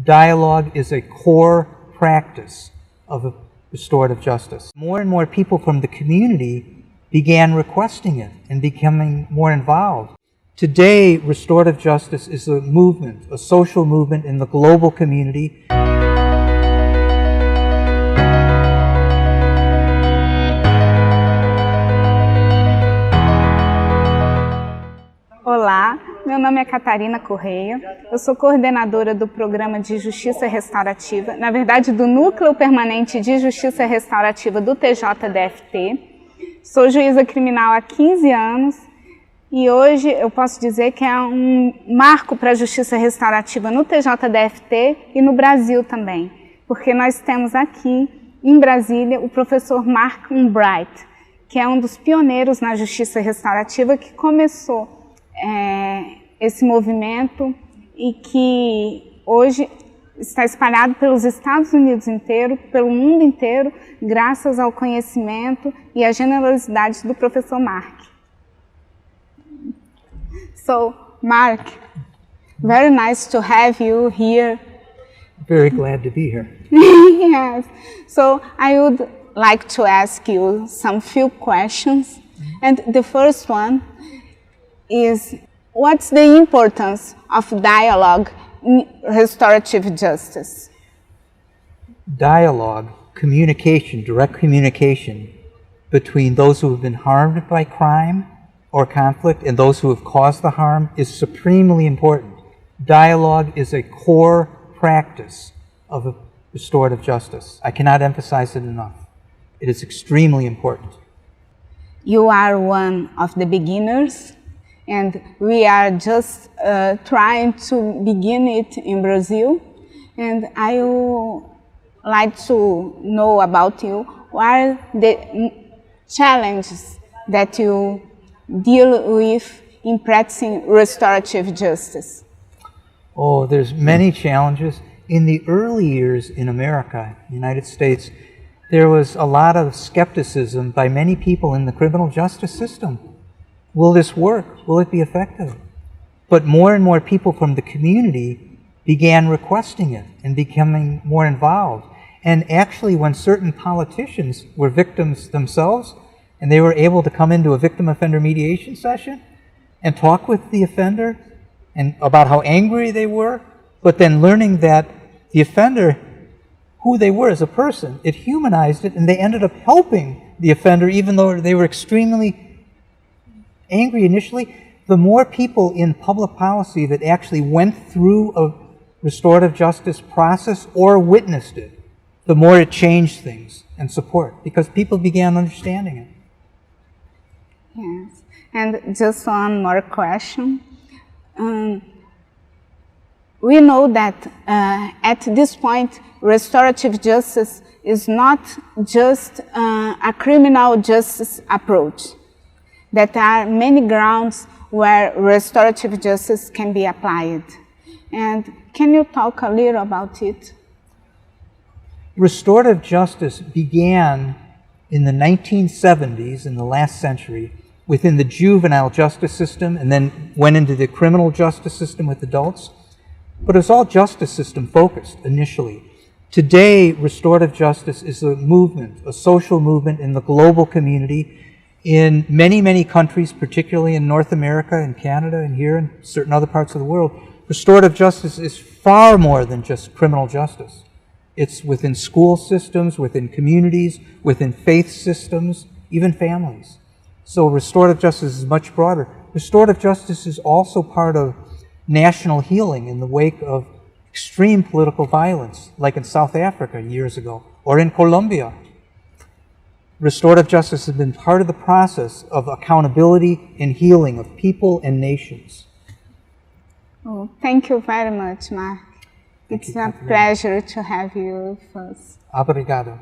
Dialogue is a core practice of restorative justice. More and more people from the community began requesting it and becoming more involved. Today, restorative justice is a movement, a social movement in the global community. Olá, meu nome é Catarina Correa, eu sou coordenadora do Programa de Justiça Restaurativa, na verdade do Núcleo Permanente de Justiça Restaurativa do TJDFT. Sou juíza criminal há 15 anos e hoje eu posso dizer que é um marco para a justiça restaurativa no TJDFT e no Brasil também, porque nós temos aqui em Brasília o professor Umbreit, que é um dos pioneiros na justiça restaurativa que começou esse movimento e que hoje está espalhado pelos Estados Unidos inteiro, pelo mundo inteiro, graças ao conhecimento e à generosidade do professor Mark. So, Mark, very nice to have you here. Very glad to be here. Yes. So, I would like to ask you some few questions. And the first one is, what's the importance of dialogue in restorative justice? Dialogue, communication, direct communication between those who have been harmed by crime or conflict and those who have caused the harm is supremely important. Dialogue is a core practice of restorative justice. I cannot emphasize it enough. It is extremely important. You are one of the beginners, and we are just trying to begin it in Brazil. And I would like to know about you. What are the challenges that you deal with in practicing restorative justice? Oh, there's many challenges. In the early years in America, United States, there was a lot of skepticism by many people in the criminal justice system. Will this work? Will it be effective? But more and more people from the community began requesting it and becoming more involved. And actually, when certain politicians were victims themselves, and they were able to come into a victim-offender mediation session and talk with the offender and about how angry they were, but then learning that the offender, who they were as a person, it humanized it, and they ended up helping the offender even though they were extremely angry initially. The more people in public policy that actually went through a restorative justice process or witnessed it, the more it changed things and support, because people began understanding it. Yes, and just one more question. We know that at this point, restorative justice is not just a criminal justice approach. That there are many grounds where restorative justice can be applied. And can you talk a little about it? Restorative justice began in the 1970s, in the last century, within the juvenile justice system, and then went into the criminal justice system with adults. But it was all justice system focused initially. Today, restorative justice is a movement, a social movement in the global community. In many, many countries, particularly in North America and Canada and here and certain other parts of the world, restorative justice is far more than just criminal justice. It's within school systems, within communities, within faith systems, even families. So restorative justice is much broader. Restorative justice is also part of national healing in the wake of extreme political violence, like in South Africa years ago, or in Colombia. Restorative justice has been part of the process of accountability and healing of people and nations. Oh, thank you very much, Mark. It's a pleasure to have you with us. Obrigado.